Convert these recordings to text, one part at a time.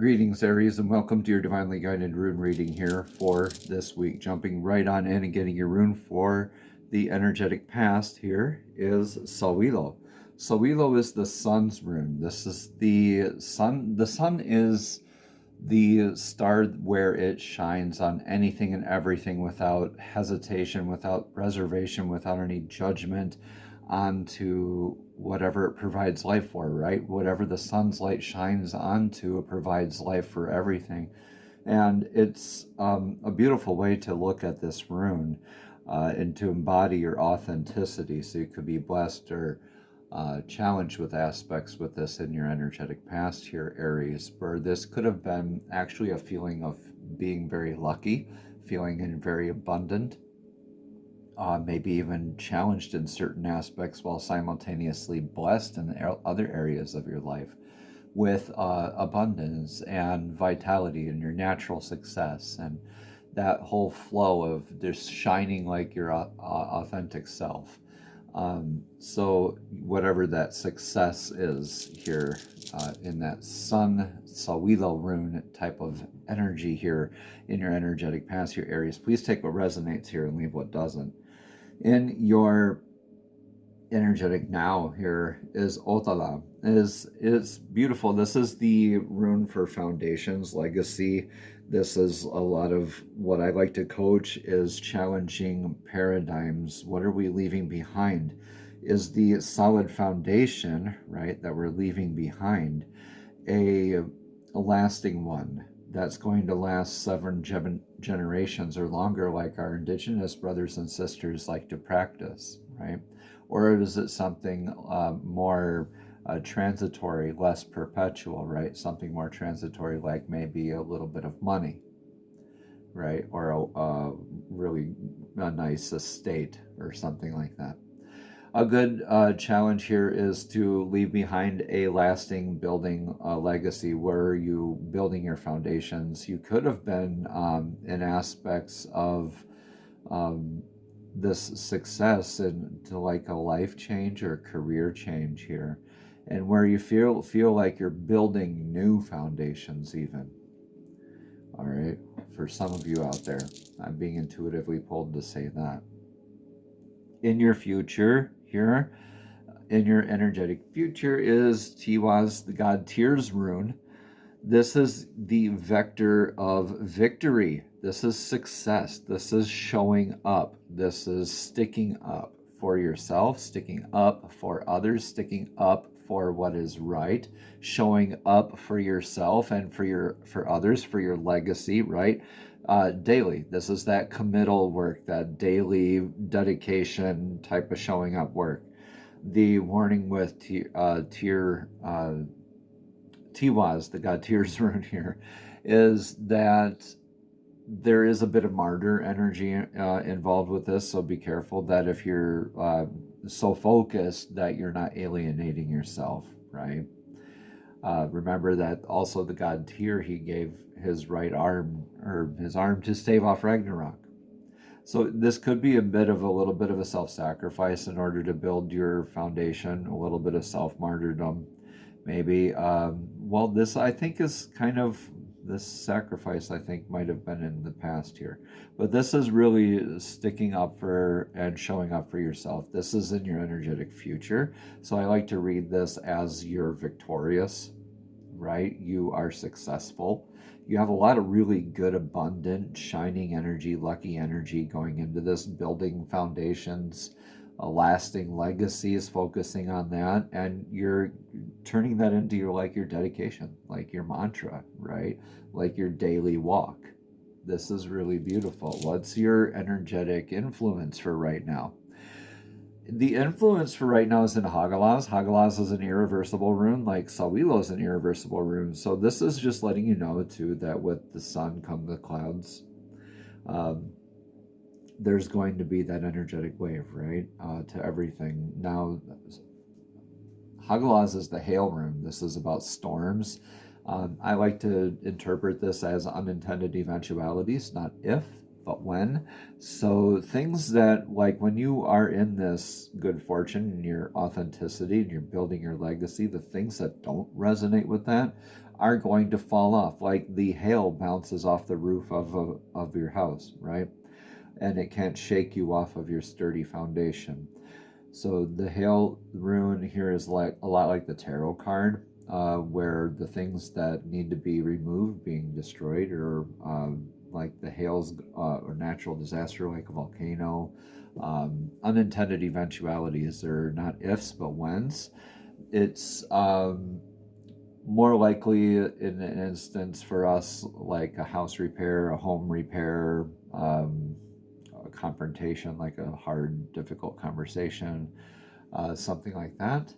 Greetings, Aries, and welcome to your Divinely Guided Rune reading here for this week. Jumping right on in and getting your rune for the energetic past here is Solstice. Solstice is the sun's rune. This is the sun. The sun is the star where it shines on anything and everything without hesitation, without reservation, without any judgment onto whatever it provides life for, right? Whatever the sun's light shines onto, it provides life for everything. And it's a beautiful way to look at this rune and to embody your authenticity. So you could be blessed or challenged with aspects with this in your energetic past here, Aries, where this could have been actually a feeling of being very lucky, feeling very abundant, maybe even challenged in certain aspects while simultaneously blessed in other areas of your life with abundance and vitality and your natural success and that whole flow of just shining like your authentic self. So whatever that success is here in that sun Sawilo rune type of energy here in your energetic past here, Aries, please take what resonates here and leave what doesn't. In your energetic now here is Otala. Is beautiful. This is the rune for foundations, legacy. This is a lot of what I like to coach is challenging paradigms. What are we leaving behind? Is the solid foundation, right, that we're leaving behind a lasting one that's going to last 7 generations or longer, like our indigenous brothers and sisters like to practice, right? Or is it something more transitory, less perpetual, right? Something more transitory, like maybe a little bit of money, right? Or really a nice estate or something like that. A good challenge here is to leave behind a lasting building legacy. Where are you building your foundations? You could have been in aspects of this success into like a life change or career change here, and where you feel like you're building new foundations even. All right, for some of you out there, I'm being intuitively pulled to say that. In your future here, in your energetic future, is Tiwa's, the god Tyr's rune. This is the vector of victory. This is success. This is showing up. This is sticking up for yourself, sticking up for others, sticking up for what is right, showing up for yourself and for others, for your legacy, right? Daily. This is that committal work, that daily dedication type of showing up work. The warning with Tiwaz, the god Tyr's rune here, is that there is a bit of martyr energy involved with this, so be careful that if you're so focused that you're not alienating yourself, right? Remember that also the god Tyr, he gave his right arm, or his arm, to stave off Ragnarok. So this could be a little bit of a self-sacrifice in order to build your foundation, a little bit of self-martyrdom, maybe. Well, this I think is kind of, this sacrifice I think might have been in the past here. But this is really sticking up for and showing up for yourself. This is in your energetic future. So I like to read this as you're victorious, right? You are successful. You have a lot of really good, abundant, shining energy, lucky energy going into this, building foundations, lasting legacies, focusing on that, and you're turning that into your dedication, like your mantra, right? Like your daily walk. This is really beautiful. What's your energetic influence for right now? The influence for right now is in Hagalaz. Hagalaz is an irreversible rune, like Sawilo is an irreversible rune. So this is just letting you know, too, that with the sun come the clouds. There's going to be that energetic wave, right, to everything. Now, Hagalaz is the hail rune. This is about storms. I like to interpret this as unintended eventualities, not if. but when. So things that, like when you are in this good fortune and your authenticity and you're building your legacy, the things that don't resonate with that are going to fall off. Like the hail bounces off the roof of your house, right? And it can't shake you off of your sturdy foundation. So the hail rune here is like a lot like the tarot card, where the things that need to be removed, being destroyed, or like the hails or natural disaster like a volcano, unintended eventualities. They're not ifs but whens. It's more likely in an instance for us like a house repair, a home repair, a confrontation, like a hard, difficult conversation, something like that.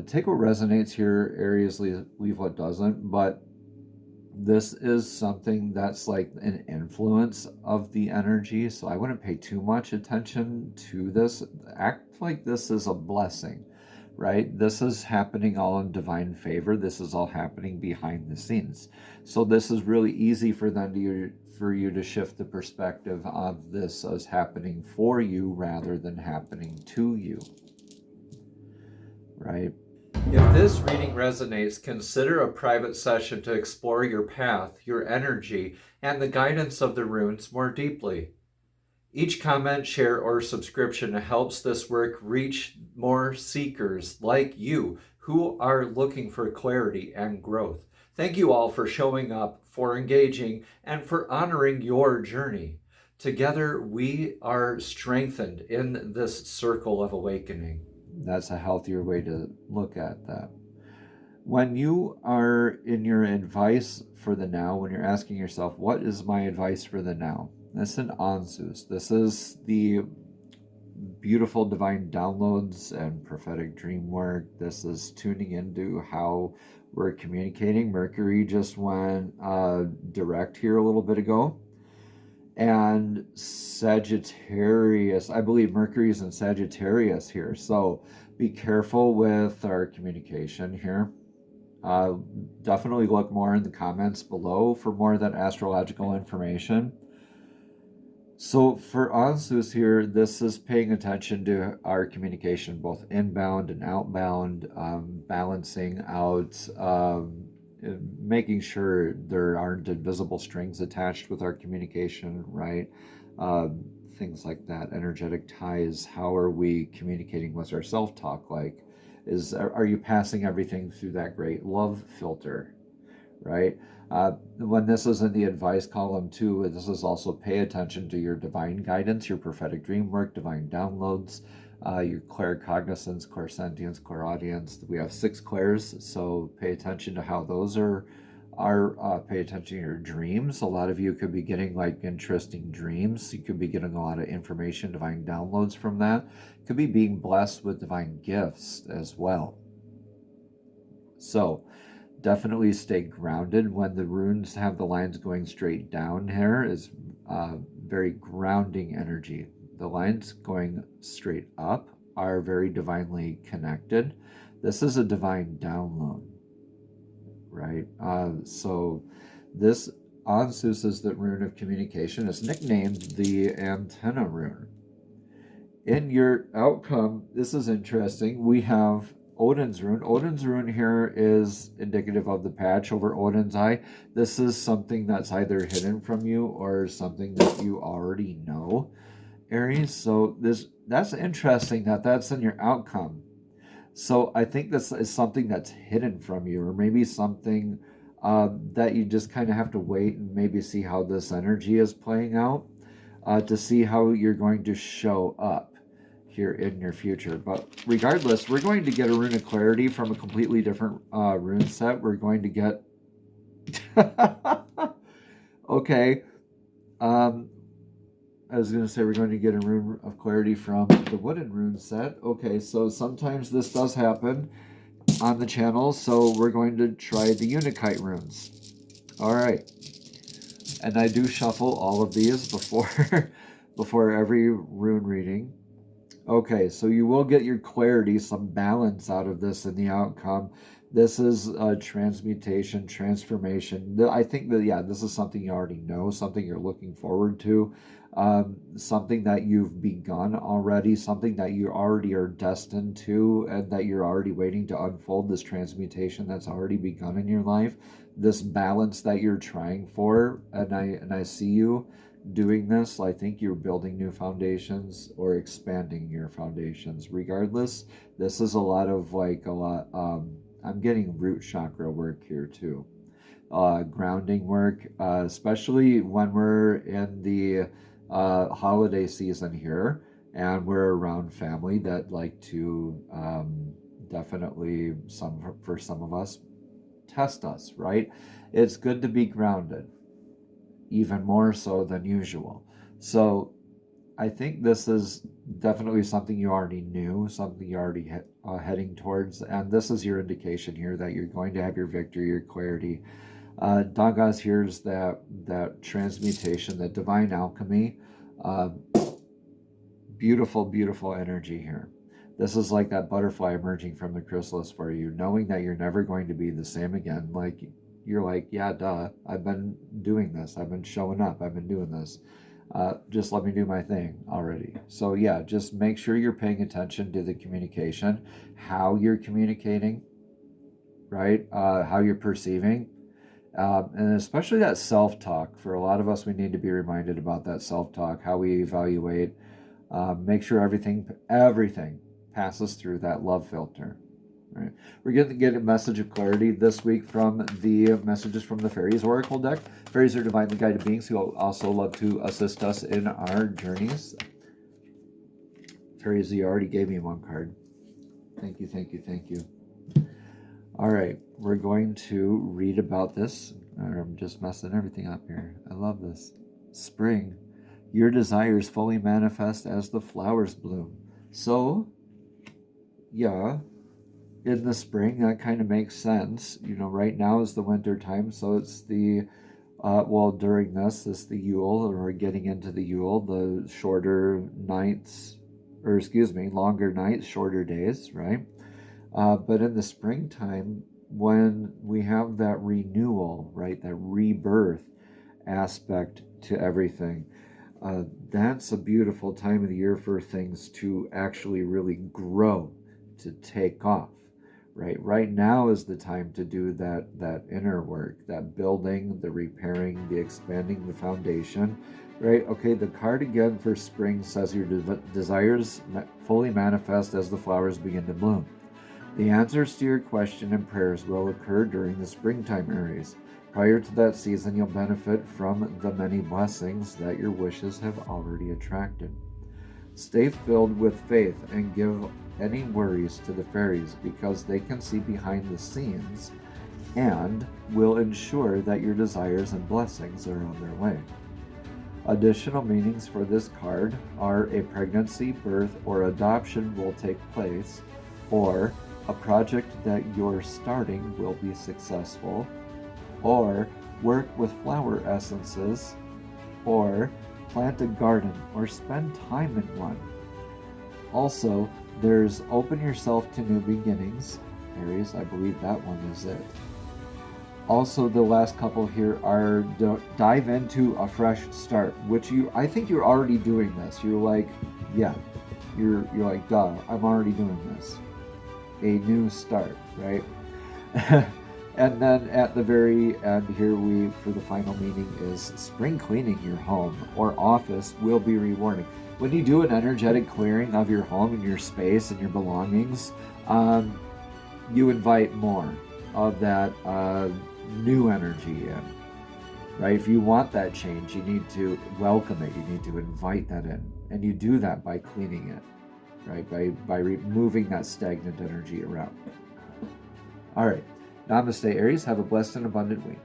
Take what resonates here, Aries, leave what doesn't, but this is something that's like an influence of the energy, so I wouldn't pay too much attention to this. Act like this is a blessing, right? This is happening all in divine favor. This is all happening behind the scenes. So this is really easy for you to shift the perspective of this as happening for you rather than happening to you, right? If this reading resonates, consider a private session to explore your path, your energy, and the guidance of the runes more deeply. Each comment, share, or subscription helps this work reach more seekers like you who are looking for clarity and growth. Thank you all for showing up, for engaging, and for honoring your journey. Together, we are strengthened in this circle of awakening. That's a healthier way to look at that. When you are in your advice for the now, when you're asking yourself, what is my advice for the now? That's an onsus. This is the beautiful divine downloads and prophetic dream work. This is tuning into how we're communicating. Mercury just went direct here a little bit ago. And Sagittarius, I believe Mercury is in Sagittarius here. So be careful with our communication here. Definitely look more in the comments below for more of that astrological information. So for Ansus here, this is paying attention to our communication, both inbound and outbound, balancing out, making sure there aren't invisible strings attached with our communication, right? Things like that, energetic ties. How are we communicating with our self-talk? Like, are you passing everything through that great love filter, right? When this is in the advice column too, this is also pay attention to your divine guidance, your prophetic dream work, divine downloads, your claircognizance, clairsentience, clairaudience. We have 6 clairs, so pay attention to how those are pay attention to your dreams. A lot of you could be getting like interesting dreams. You could be getting a lot of information, divine downloads from that. Could be being blessed with divine gifts as well. So definitely stay grounded. When the runes have the lines going straight down here is very grounding energy. The lines going straight up are very divinely connected. This is a divine download, right? So this Ansus is the rune of communication. It's nicknamed the antenna rune. In your outcome, this is interesting. We have Odin's rune. Odin's rune here is indicative of the patch over Odin's eye. This is something that's either hidden from you or something that you already know, Aries. So that's interesting that that's in your outcome. So I think this is something that's hidden from you, or maybe something that you just kind of have to wait and maybe see how this energy is playing out to see how you're going to show up here in your future. But regardless, we're going to get a rune of clarity from a completely different rune set. We're going to get okay, I was going to say we're going to get a rune of clarity from the wooden rune set. Okay, so sometimes this does happen on the channel, so we're going to try the Unikite runes. All right, and I do shuffle all of these before before every rune reading. Okay, so you will get your clarity, some balance out of this in the outcome. This is a transmutation, transformation. I think that, yeah, this is something you already know, something you're looking forward to, something that you've begun already, something that you already are destined to, and that you're already waiting to unfold, this transmutation that's already begun in your life, this balance that you're trying for. And I see you doing this. I think you're building new foundations or expanding your foundations. Regardless, this is a lot of I'm getting root chakra work here too. Grounding work, especially when we're in the holiday season here and we're around family that like to definitely, for some of us, test us, right? It's good to be grounded, even more so than usual. So I think this is definitely something you already knew, something you're already heading towards, and this is your indication here that you're going to have your victory, your clarity. Dagas here's that transmutation, that divine alchemy. Uh, beautiful, beautiful energy here. This is like that butterfly emerging from the chrysalis for you, knowing that you're never going to be the same again. Like, you're like, yeah, duh, I've been doing this. I've been showing up. I've been doing this. Just let me do my thing already. So yeah, just make sure you're paying attention to the communication, how you're communicating, right? How you're perceiving. And especially that self-talk. For a lot of us, we need to be reminded about that self-talk, how we evaluate. Make sure everything passes through that love filter. Right. We're going to get a message of clarity this week from the messages from the Fairies Oracle deck. Fairies are divinely guided beings who also love to assist us in our journeys. Fairies, you already gave me one card. Thank you, thank you, thank you. All right, we're going to read about this. I'm just messing everything up here. I love this. Spring. Your desires fully manifest as the flowers bloom. So, yeah, in the spring, that kind of makes sense. You know, right now is the winter time, so it's the, during this is the Yule, or we're getting into the Yule, the shorter nights, or excuse me, longer nights, shorter days, right? But in the springtime, when we have that renewal, right, that rebirth aspect to everything, that's a beautiful time of the year for things to actually really grow, to take off. Right now is the time to do that inner work, that building, the repairing, the expanding the foundation, right? Okay, the card again for spring says your desires fully manifest as the flowers begin to bloom. The answers to your question and prayers will occur during the springtime, Aries. Prior to that season, you'll benefit from the many blessings that your wishes have already attracted. Stay filled with faith and give any worries to the fairies, because they can see behind the scenes and will ensure that your desires and blessings are on their way. Additional meanings for this card are a pregnancy, birth, or adoption will take place, or a project that you're starting will be successful, or work with flower essences, or plant a garden or spend time in one. Also, there's open yourself to new beginnings, Aries. I believe that one is it. Also, the last couple here are dive into a fresh start, which I think you're already doing this. You're like, yeah, you're like, duh, I'm already doing this. A new start, right? And then at the very end here, for the final meaning is spring cleaning your home or office will be rewarding. When you do an energetic clearing of your home and your space and your belongings, you invite more of that new energy in, right? If you want that change, you need to welcome it. You need to invite that in. And you do that by cleaning it, right? By removing that stagnant energy around. All right. Namaste, Aries. Have a blessed and abundant week.